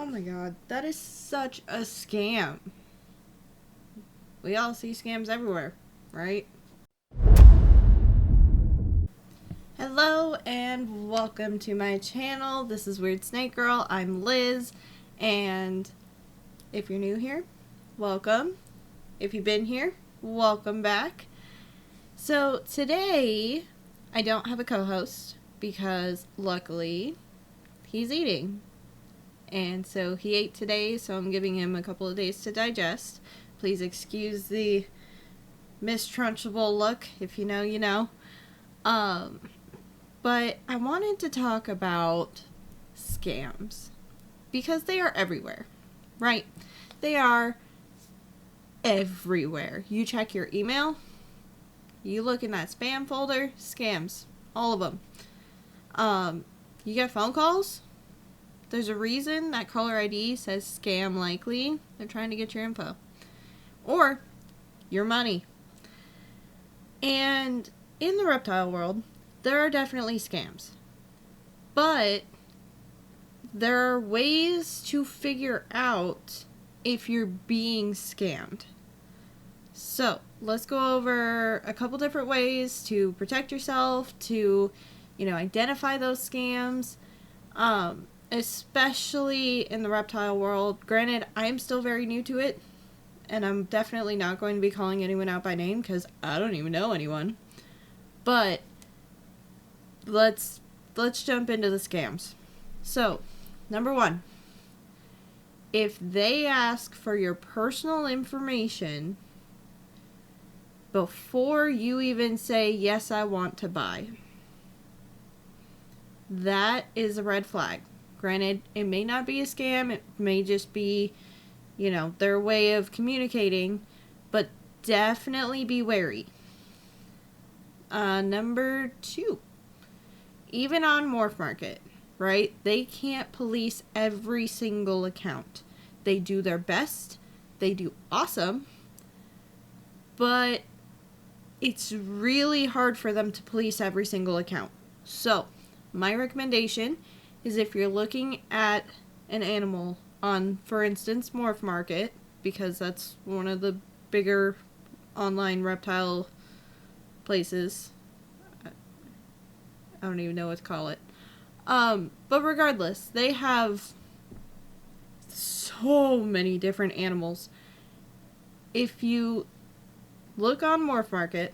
Oh my god, that is such a scam. We all see scams everywhere, right? Hello and welcome to my channel. This is Weird Snake Girl. I'm Liz, and if you're new here, welcome. If you've been here, welcome back. So today, I don't have a co-host because luckily he's eating. And so he ate today, so I'm giving him a couple of days to digest. Please excuse the mistrunchable look. If you know, you know. But I wanted to talk about scams because they are everywhere, right? They are everywhere. You check your email, you look in that spam folder, scams, all of them. You get phone calls. There's a reason that caller ID says scam likely. They're trying to get your info. Or your money. And in the reptile world, there are definitely scams. But there are ways to figure out if you're being scammed. So, let's go over a couple different ways to protect yourself, to, identify those scams. Especially in the reptile world. Granted, I am still very new to it, and I'm definitely not going to be calling anyone out by name because I don't even know anyone. But let's jump into the scams. So, number one, if they ask for your personal information before you even say, yes, I want to buy, that is a red flag. Granted, it may not be a scam. It may just be, their way of communicating. But definitely be wary. Number two. Even on Morph Market, right? They can't police every single account. They do their best. They do awesome. But it's really hard for them to police every single account. So, my recommendation is if you're looking at an animal on, for instance, Morph Market, because that's one of the bigger online reptile places. I don't even know what to call it. But regardless, they have so many different animals. If you look on Morph Market,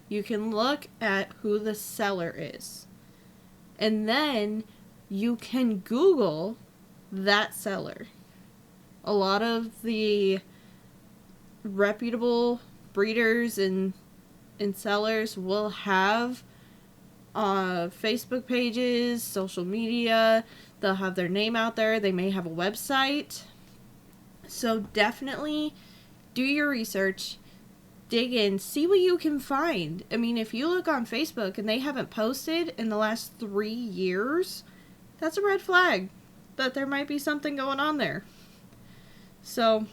you can look at who the seller is. And then you can Google that seller. A lot of the reputable breeders and sellers will have Facebook pages, social media. They'll have their name out there. They may have a website. So definitely do your research. Dig in, see what you can find. I mean, if you look on Facebook and they haven't posted in the last 3 years, that's a red flag that there might be something going on there. So,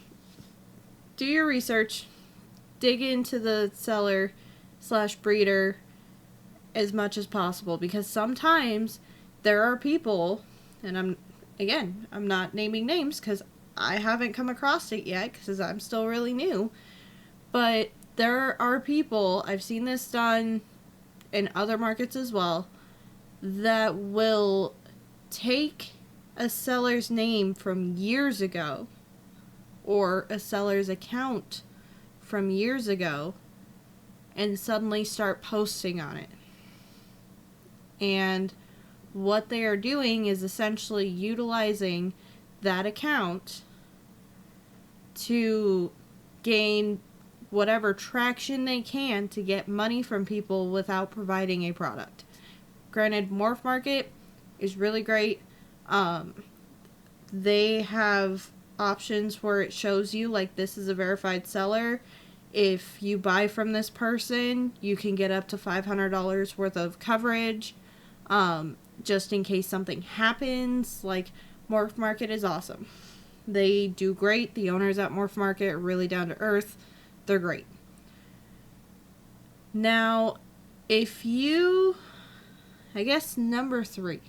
do your research. Dig into the seller / breeder as much as possible, because sometimes there are people, and I'm not naming names because I haven't come across it yet because I'm still really new, but there are people, I've seen this done in other markets as well, that will take a seller's name from years ago or a seller's account from years ago and suddenly start posting on it. And what they are doing is essentially utilizing that account to gain whatever traction they can to get money from people without providing a product. Granted, Morph Market is really great. They have options where it shows you, like, this is a verified seller. If you buy from this person, you can get up to $500 worth of coverage, just in case something happens. Like, Morph Market is awesome. They do great. The owners at Morph Market are really down to earth. They're great. Now, if you, I guess number three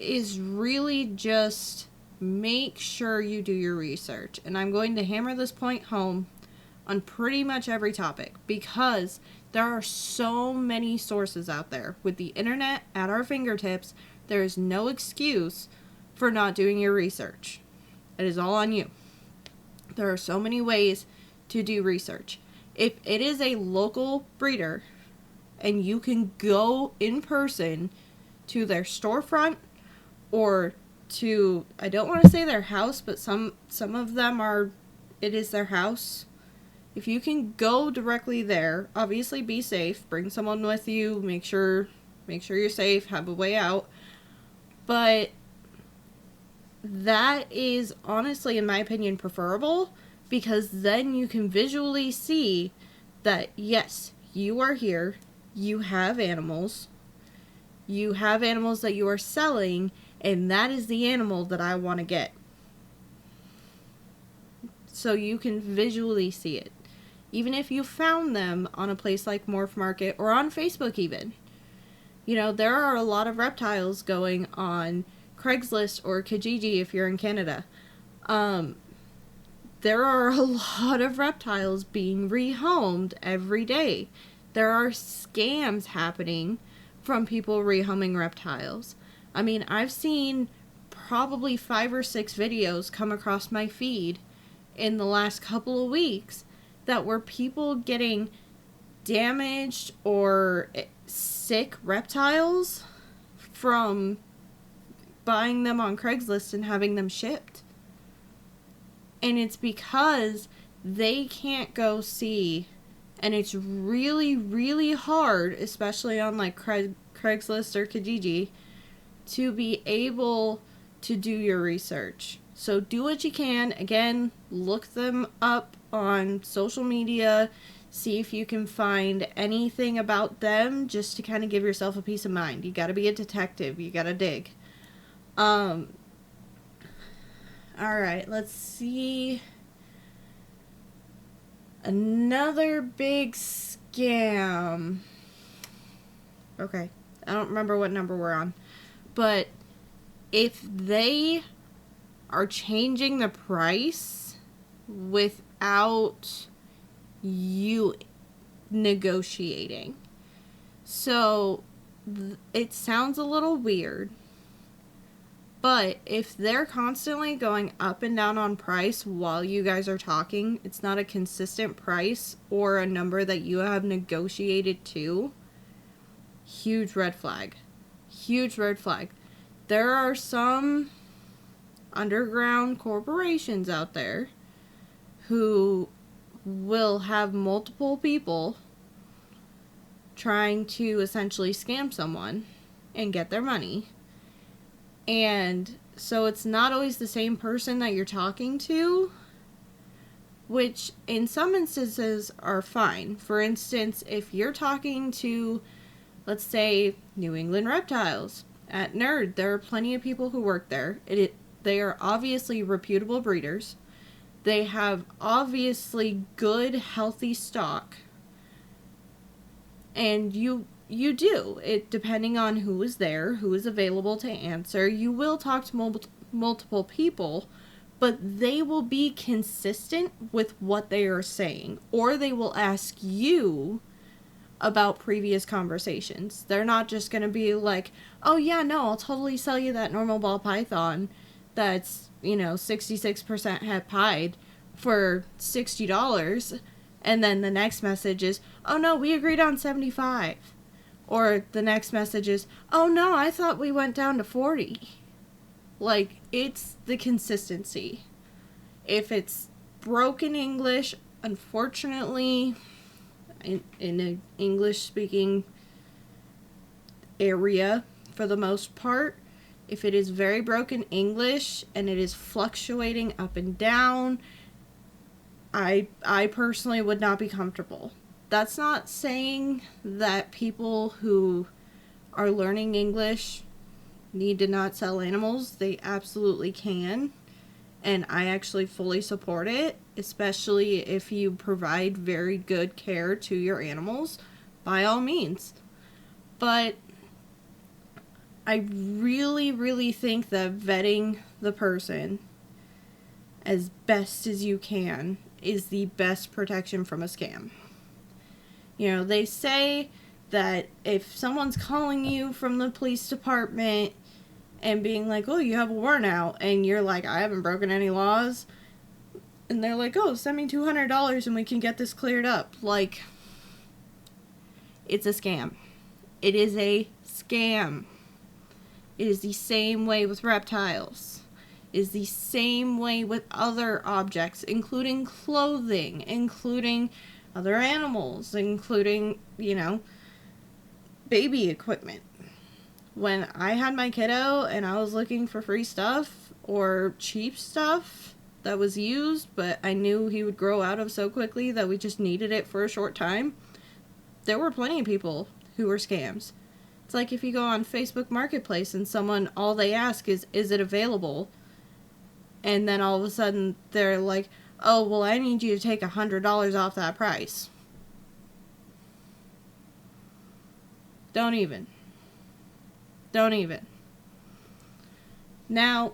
is really just make sure you do your research. And I'm going to hammer this point home on pretty much every topic, because there are so many sources out there. With the internet at our fingertips, there is no excuse for not doing your research. It is all on you. There are so many ways to do research. If it is a local breeder and you can go in person to their storefront or to, I don't want to say their house, but some of them are, it is their house. If you can go directly there, obviously be safe, bring someone with you, make sure you're safe, have a way out. But that is honestly, in my opinion, preferable, because then you can visually see that, yes, you are here, you have animals that you are selling, and that is the animal that I want to get. So you can visually see it. Even if you found them on a place like Morph Market or on Facebook even. You know, there are a lot of reptiles going on Craigslist or Kijiji if you're in Canada. There are a lot of reptiles being rehomed every day. There are scams happening from people rehoming reptiles. I mean, I've seen probably 5 or 6 videos come across my feed in the last couple of weeks that were people getting damaged or sick reptiles from buying them on Craigslist and having them shipped. And it's because they can't go see, and it's really, really hard, especially on like Craigslist or Kijiji, to be able to do your research. So do what you can. Again, look them up on social media. See if you can find anything about them, just to kind of give yourself a peace of mind. You got to be a detective. You got to dig. All right, let's see. Another big scam. Okay, I don't remember what number we're on. But if they are changing the price without you negotiating. So it sounds a little weird, but if they're constantly going up and down on price while you guys are talking, it's not a consistent price or a number that you have negotiated to, huge red flag. Huge red flag. There are some underground corporations out there who will have multiple people trying to essentially scam someone and get their money. And so it's not always the same person that you're talking to, which in some instances are fine. For instance, if you're talking to, let's say, New England Reptiles at Nerd, there are plenty of people who work there. They are obviously reputable breeders. They have obviously good, healthy stock. And you do. It, depending on who is there, who is available to answer, you will talk to multiple people, but they will be consistent with what they are saying. Or they will ask you about previous conversations. They're not just going to be like, oh yeah, no, I'll totally sell you that normal ball python that's, 66% het pied for $60. And then the next message is, oh no, we agreed on 75. Or the next message is, oh no, I thought we went down to 40. Like, it's the consistency. If it's broken English, unfortunately, in an English-speaking area, for the most part, if it is very broken English and it is fluctuating up and down, I personally would not be comfortable. That's not saying that people who are learning English need to not sell animals. They absolutely can. And I actually fully support it, especially if you provide very good care to your animals, by all means. But I really, really think that vetting the person as best as you can is the best protection from a scam. You know, they say that if someone's calling you from the police department and being like, oh, you have a warrant out, and you're like, I haven't broken any laws, and they're like, oh, send me $200 and we can get this cleared up. Like, it's a scam. It is a scam. It is the same way with reptiles. It is the same way with other objects, including clothing, including other animals, including, you know, baby equipment. When I had my kiddo and I was looking for free stuff or cheap stuff that was used, but I knew he would grow out of so quickly that we just needed it for a short time, there were plenty of people who were scams. It's like if you go on Facebook Marketplace and someone, all they ask is it available? And then all of a sudden they're like, oh, well, I need you to take $100 off that price. Don't even. Now,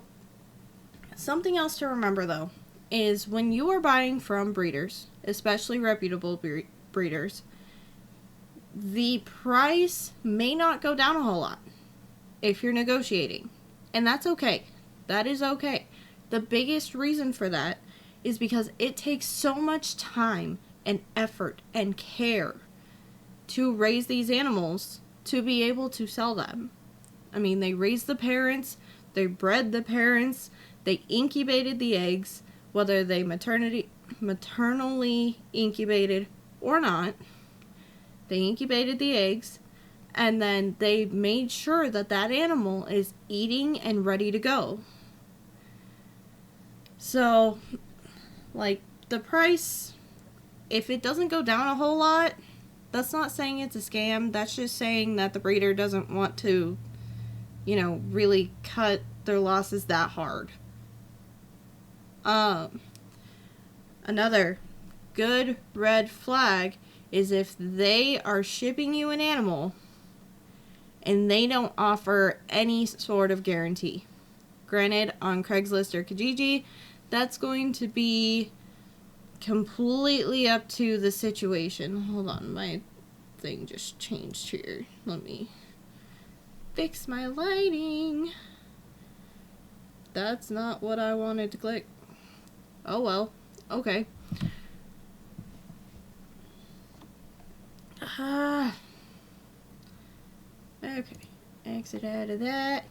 something else to remember, though, is when you are buying from breeders, especially reputable breeders, the price may not go down a whole lot if you're negotiating. And that's okay. That is okay. The biggest reason for that is because it takes so much time and effort and care to raise these animals to be able to sell them. I mean, they raised the parents, they bred the parents, they incubated the eggs, whether they maternally incubated or not. They incubated the eggs, and then they made sure that that animal is eating and ready to go. So, like, the price, if it doesn't go down a whole lot, that's not saying it's a scam. That's just saying that the breeder doesn't want to, you know, really cut their losses that hard. Another good red flag is if they are shipping you an animal and they don't offer any sort of guarantee. Granted, on Craigslist or Kijiji, that's going to be completely up to the situation. Hold on, my thing just changed here. Let me fix my lighting. That's not what I wanted to click. Oh well. Okay. Okay. Exit out of that.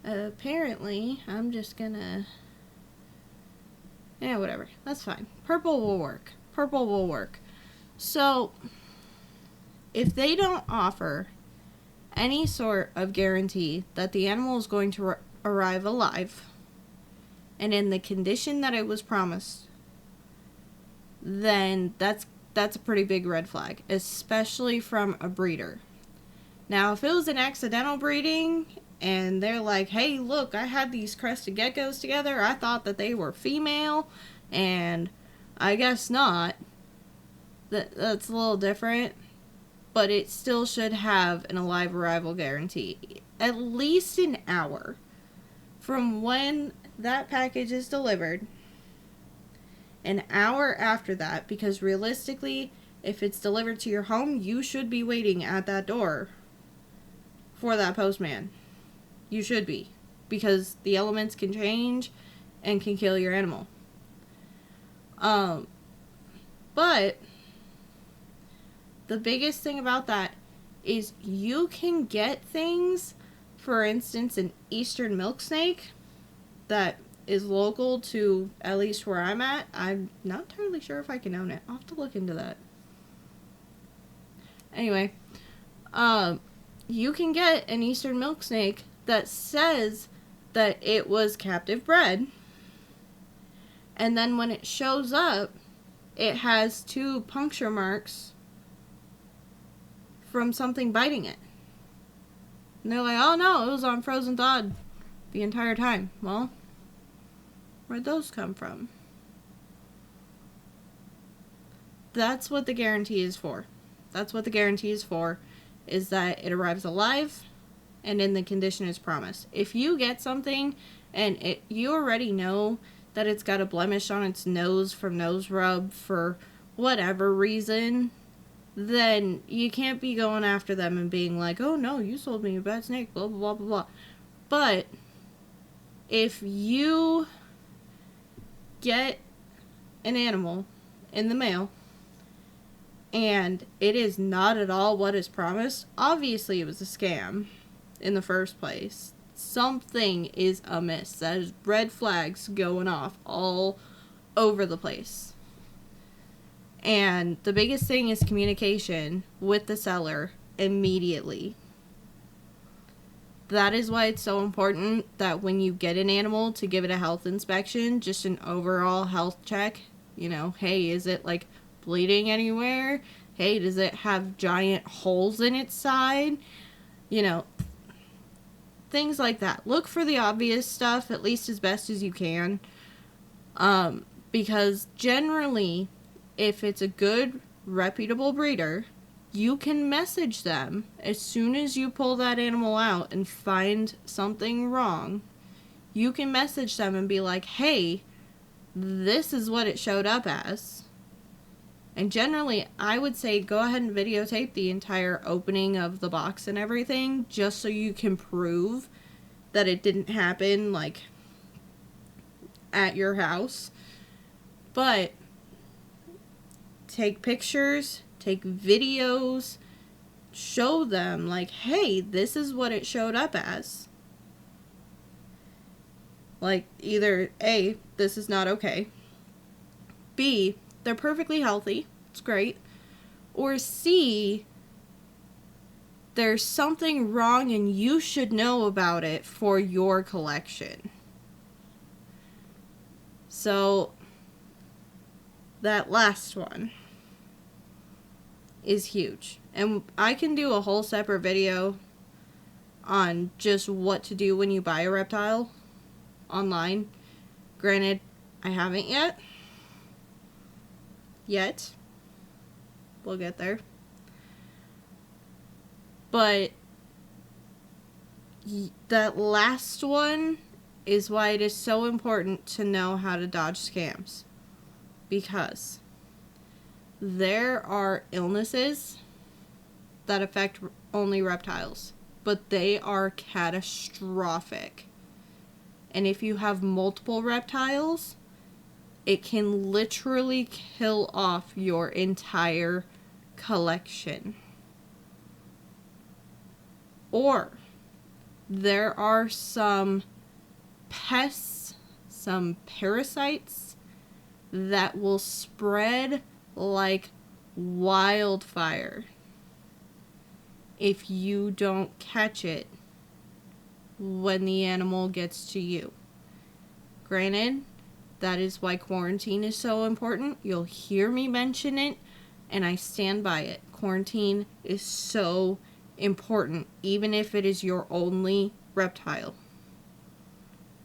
Apparently, I'm just gonna... Yeah, whatever. That's fine. Purple will work. So, if they don't offer any sort of guarantee that the animal is going to arrive alive and in the condition that it was promised, then that's a pretty big red flag, especially from a breeder. Now, if it was an accidental breeding and they're like, hey, look, I had these crested geckos together, I thought that they were female, and I guess not, that's a little different, but it still should have an alive arrival guarantee. At least an hour from when that package is delivered, an hour after that, because realistically, if it's delivered to your home, you should be waiting at that door for that postman. You should be, because the elements can change and can kill your animal. But the biggest thing about that is you can get things, for instance, an eastern milk snake that is local to at least where I'm at. I'm not entirely sure if I can own it. I'll have to look into that. Anyway, you can get an eastern milk snake that says that it was captive bred, and then when it shows up, it has 2 puncture marks from something biting it. And they're like, oh no, it was on frozen thawed the entire time. Well, where'd those come from? That's what the guarantee is for. Is that it arrives alive and in the condition as promised. If you get something and you already know that it's got a blemish on its nose from nose rub for whatever reason, then you can't be going after them and being like, oh no, you sold me a bad snake, blah, blah, blah, blah, blah. But if you get an animal in the mail and it is not at all what is promised, obviously it was a scam in the first place. Something is amiss. There's red flags going off all over the place. And the biggest thing is communication with the seller immediately. That is why it's so important that when you get an animal to give it a health inspection, just an overall health check. You know, hey, is it like bleeding anywhere? Hey, does it have giant holes in its side? You know, things like that. Look for the obvious stuff, at least as best as you can. Because generally, if it's a good, reputable breeder, you can message them as soon as you pull that animal out and find something wrong. You can message them and be like, hey, this is what it showed up as. And generally, I would say go ahead and videotape the entire opening of the box and everything, just so you can prove that it didn't happen, like, at your house. But take pictures, take videos, show them, like, hey, this is what it showed up as. Like, either A, this is not okay. B, they're perfectly healthy. It's great. Or C, there's something wrong and you should know about it for your collection. So, that last one is huge. And I can do a whole separate video on just what to do when you buy a reptile online. Granted, I haven't yet. We'll get there. But that last one is why it is so important to know how to dodge scams. Because there are illnesses that affect only reptiles, but they are catastrophic. And if you have multiple reptiles, it can literally kill off your entire collection. Or there are some pests, some parasites that will spread like wildfire if you don't catch it when the animal gets to you. Granted, that is why quarantine is so important. You'll hear me mention it, and I stand by it. Quarantine is so important, even if it is your only reptile.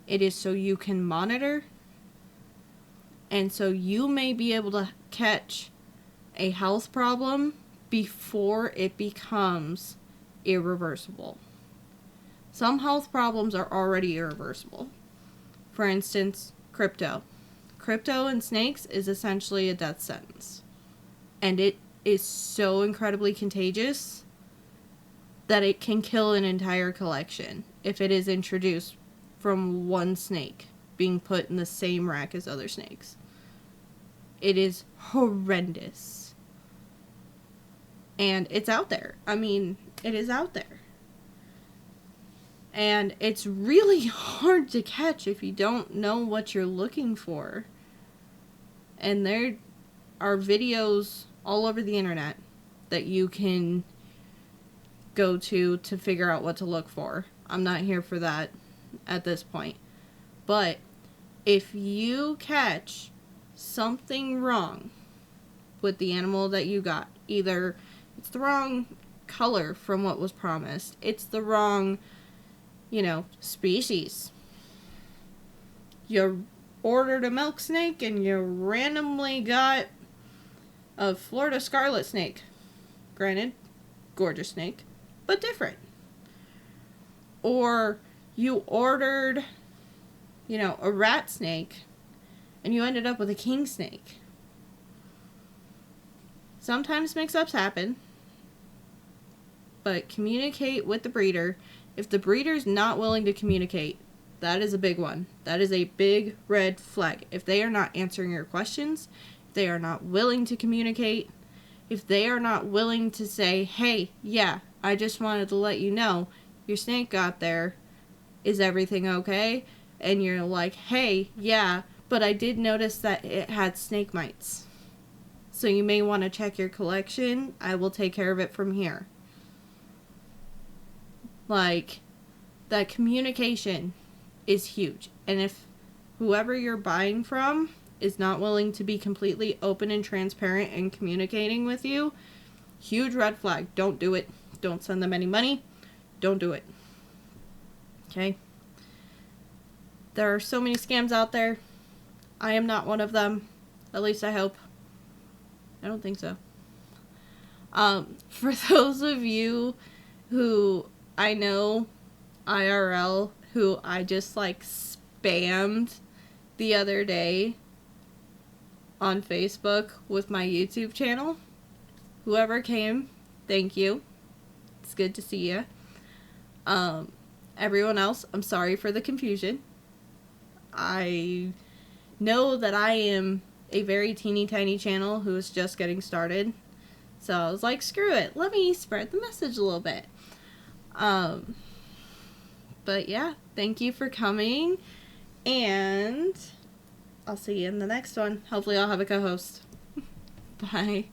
It is so you can monitor, and so you may be able to catch a health problem before it becomes irreversible. Some health problems are already irreversible. For instance, crypto. Crypto in snakes is essentially a death sentence. And it is so incredibly contagious that it can kill an entire collection if it is introduced from one snake being put in the same rack as other snakes. It is horrendous. And it's out there. I mean, it is out there. And it's really hard to catch if you don't know what you're looking for. And there are videos all over the internet that you can go to figure out what to look for. I'm not here for that at this point. But if you catch something wrong with the animal that you got, either it's the wrong color from what was promised, it's the wrong, species. You ordered a milk snake and you randomly got a Florida scarlet snake. Granted, gorgeous snake, but different. Or you ordered, a rat snake and you ended up with a king snake. Sometimes mix-ups happen, but communicate with the breeder. If the breeder's not willing to communicate, that is a big one. That is a big red flag. If they are not answering your questions, if they are not willing to communicate, if they are not willing to say, hey, yeah, I just wanted to let you know, your snake got there. Is everything okay? And you're like, hey, yeah, but I did notice that it had snake mites. So you may want to check your collection. I will take care of it from here. Like, that communication is huge. And if whoever you're buying from is not willing to be completely open and transparent and communicating with you, huge red flag. Don't do it. Don't send them any money. Don't do it. Okay? There are so many scams out there. I am not one of them. At least I hope. I don't think so. For those of you who I know IRL, who I just spammed the other day on Facebook with my YouTube channel, whoever came, thank you. It's good to see you. Everyone else, I'm sorry for the confusion. I know that I am a very teeny tiny channel who is just getting started. So I was like, screw it. Let me spread the message a little bit. But yeah, thank you for coming. And I'll see you in the next one. Hopefully I'll have a co-host. Bye.